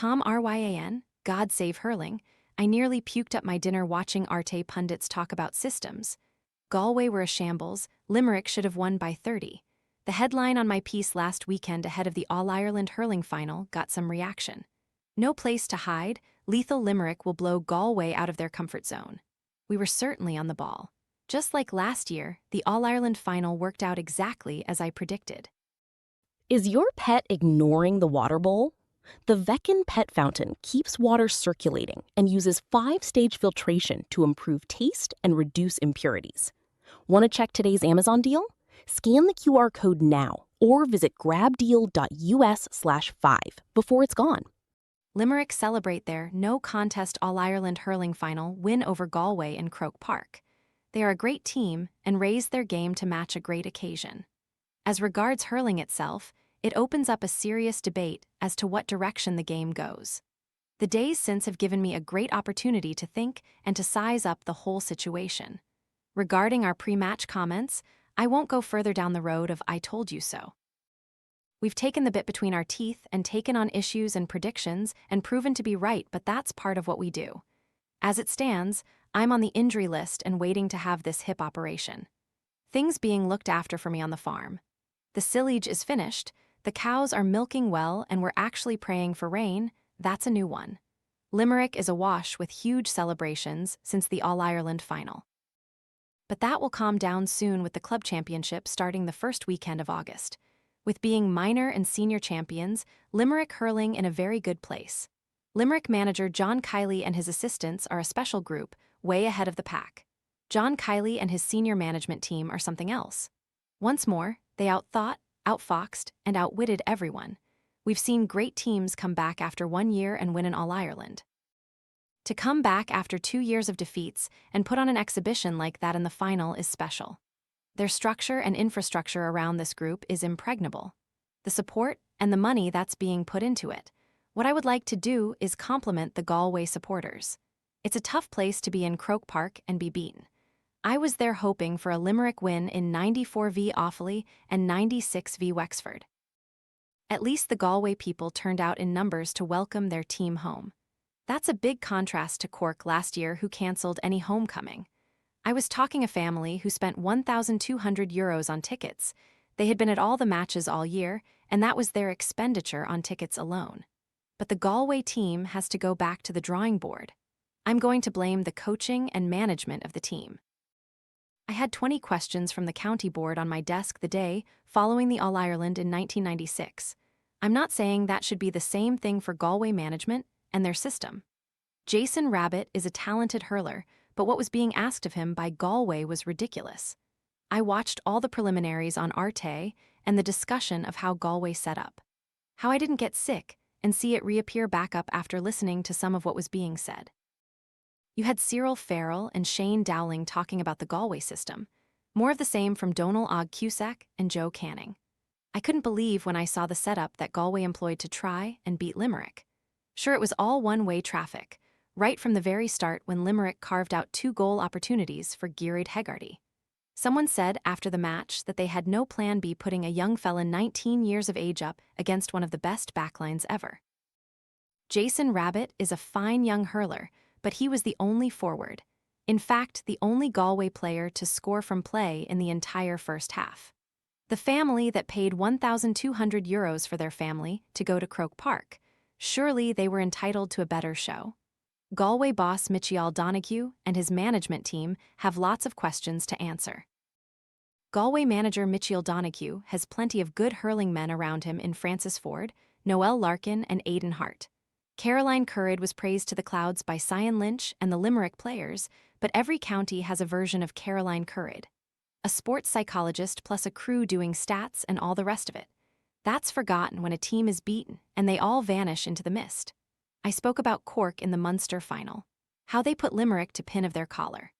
Tom Ryan, God save hurling. I nearly puked up my dinner watching Arte pundits talk about systems. Galway were a shambles, Limerick should have won by 30. The headline on my piece last weekend ahead of the All-Ireland hurling final got some reaction. No place to hide, Lethal Limerick will blow Galway out of their comfort zone. We were certainly on the ball. Just like last year, the All-Ireland final worked out exactly as I predicted. Is your pet ignoring the water bowl? The Veckin Pet Fountain keeps water circulating and uses 5-stage filtration to improve taste and reduce impurities. Want to check today's Amazon deal? Scan the QR code now or visit grabdeal.us/5 before it's gone. Limerick celebrate their no-contest All-Ireland hurling final win over Galway in Croke Park. They are a great team and raised their game to match a great occasion. As regards hurling itself, it opens up a serious debate as to what direction the game goes. The days since have given me a great opportunity to think and to size up the whole situation. Regarding our pre-match comments, I won't go further down the road of "I told you so." We've taken the bit between our teeth and taken on issues and predictions and proven to be right, but that's part of what we do. As it stands, I'm on the injury list and waiting to have this hip operation. Things being looked after for me on the farm. The silage is finished, the cows are milking well, and we're actually praying for rain. That's a new one. Limerick is awash with huge celebrations since the All-Ireland final. But that will calm down soon with the club championship starting the first weekend of August. With being minor and senior champions, Limerick hurling in a very good place. Limerick manager John Kiley and his assistants are a special group, way ahead of the pack. John Kiley and his senior management team are something else. Once more, they outthought, outfoxed, and outwitted everyone. We've seen great teams come back after 1 year and win an All-Ireland. To come back after 2 years of defeats and put on an exhibition like that in the final is special. Their structure and infrastructure around this group is impregnable. The support and the money that's being put into it. What I would like to do is compliment the Galway supporters. It's a tough place to be in Croke Park and be beaten. I was there hoping for a Limerick win in 94 v Offaly and 96 v Wexford. At least the Galway people turned out in numbers to welcome their team home. That's a big contrast to Cork last year, who cancelled any homecoming. I was talking a family who spent €1,200 on tickets. They had been at all the matches all year, and that was their expenditure on tickets alone. But the Galway team has to go back to the drawing board. I'm going to blame the coaching and management of the team. I had 20 questions from the county board on my desk the day following the All-Ireland in 1996. I'm not saying that should be the same thing for Galway management and their system. Jason Rabbit is a talented hurler, but what was being asked of him by Galway was ridiculous. I watched all the preliminaries on Arte and the discussion of how Galway set up. How I didn't get sick and see it reappear back up after listening to some of what was being said. You had Cyril Farrell and Shane Dowling talking about the Galway system. More of the same from Donal Og Cusack and Joe Canning. I couldn't believe when I saw the setup that Galway employed to try and beat Limerick. Sure, it was all one-way traffic, right from the very start when Limerick carved out 2 goal opportunities for Gearid Hegarty. Someone said after the match that they had no plan B, putting a young fella 19 years of age up against one of the best backlines ever. Jason Rabbit is a fine young hurler, but he was the only forward. In fact, the only Galway player to score from play in the entire first half. The family that paid €1,200 for their family to go to Croke Park. Surely they were entitled to a better show. Galway boss Michial Donoghue and his management team have lots of questions to answer. Galway manager Michial Donoghue has plenty of good hurling men around him in Francis Ford, Noel Larkin, and Aidan Hart. Caroline Currid was praised to the clouds by Cyan Lynch and the Limerick players, but every county has a version of Caroline Currid. A sports psychologist plus a crew doing stats and all the rest of it. That's forgotten when a team is beaten and they all vanish into the mist. I spoke about Cork in the Munster final. How they put Limerick to pin of their collar.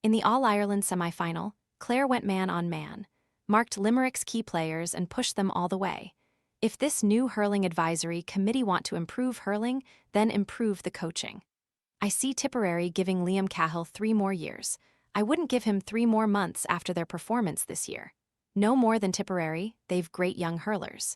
In the All-Ireland semi-final, Clare went man on man, marked Limerick's key players and pushed them all the way. If this new hurling advisory committee want to improve hurling, then improve the coaching. I see Tipperary giving Liam Cahill 3 more years. I wouldn't give him 3 more months after their performance this year. No more than Tipperary, they've great young hurlers.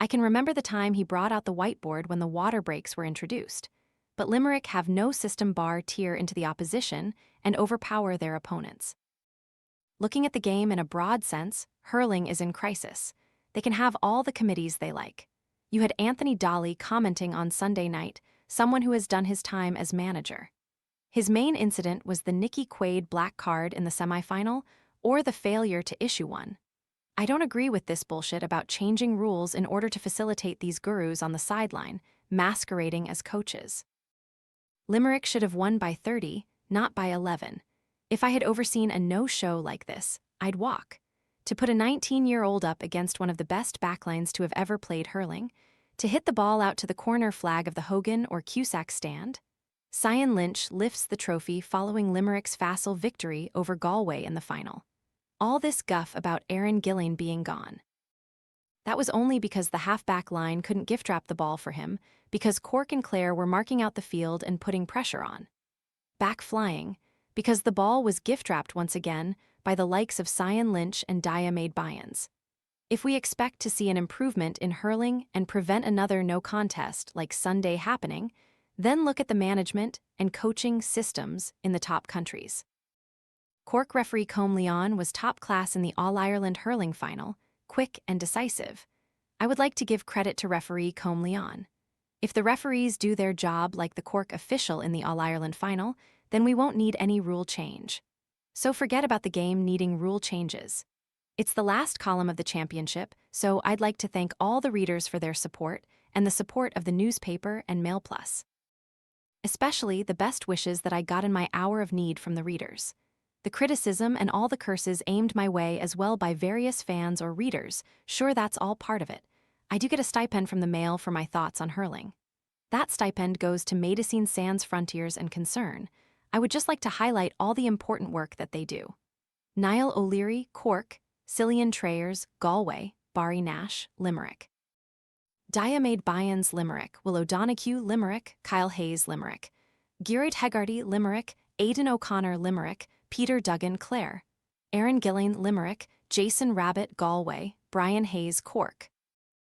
I can remember the time he brought out the whiteboard when the water breaks were introduced. But Limerick have no system bar tier into the opposition and overpower their opponents. Looking at the game in a broad sense, hurling is in crisis. They can have all the committees they like. You had Anthony Dolly commenting on Sunday night, someone who has done his time as manager. His main incident was the Nicky Quaid black card in the semifinal or the failure to issue one. I don't agree with this bullshit about changing rules in order to facilitate these gurus on the sideline, masquerading as coaches. Limerick should have won by 30, not by 11. If I had overseen a no-show like this, I'd walk. To put a 19-year-old up against one of the best backlines to have ever played hurling, to hit the ball out to the corner flag of the Hogan or Cusack stand, Cyan Lynch lifts the trophy following Limerick's facile victory over Galway in the final. All this guff about Aaron Gilling being gone. That was only because the halfback line couldn't gift wrap the ball for him, because Cork and Clare were marking out the field and putting pressure on. Back flying, because the ball was gift wrapped once again by the likes of Cyan Lynch and Diarmaid Byans. If we expect to see an improvement in hurling and prevent another no contest like Sunday happening, then look at the management and coaching systems in the top countries. Cork referee Combe Leon was top class in the All-Ireland hurling final, quick and decisive. I would like to give credit to referee Combe Leon. If the referees do their job like the Cork official in the All-Ireland final, then we won't need any rule change. So forget about the game needing rule changes. It's the last column of the championship, so I'd like to thank all the readers for their support and the support of the newspaper and Mail Plus. Especially the best wishes that I got in my hour of need from the readers. The criticism and all the curses aimed my way as well by various fans or readers, sure that's all part of it. I do get a stipend from the Mail for my thoughts on hurling. That stipend goes to Médecins Sans Frontières and Concern. I would just like to highlight all the important work that they do. Niall O'Leary, Cork, Cillian Trayers, Galway, Barry Nash, Limerick. Diarmaid Byans, Limerick, Will O'Donoghue, Limerick, Kyle Hayes, Limerick. Gearóid Hegarty, Limerick, Aidan O'Connor, Limerick, Peter Duggan, Clare. Aaron Gilling, Limerick, Jason Rabbit, Galway, Brian Hayes, Cork.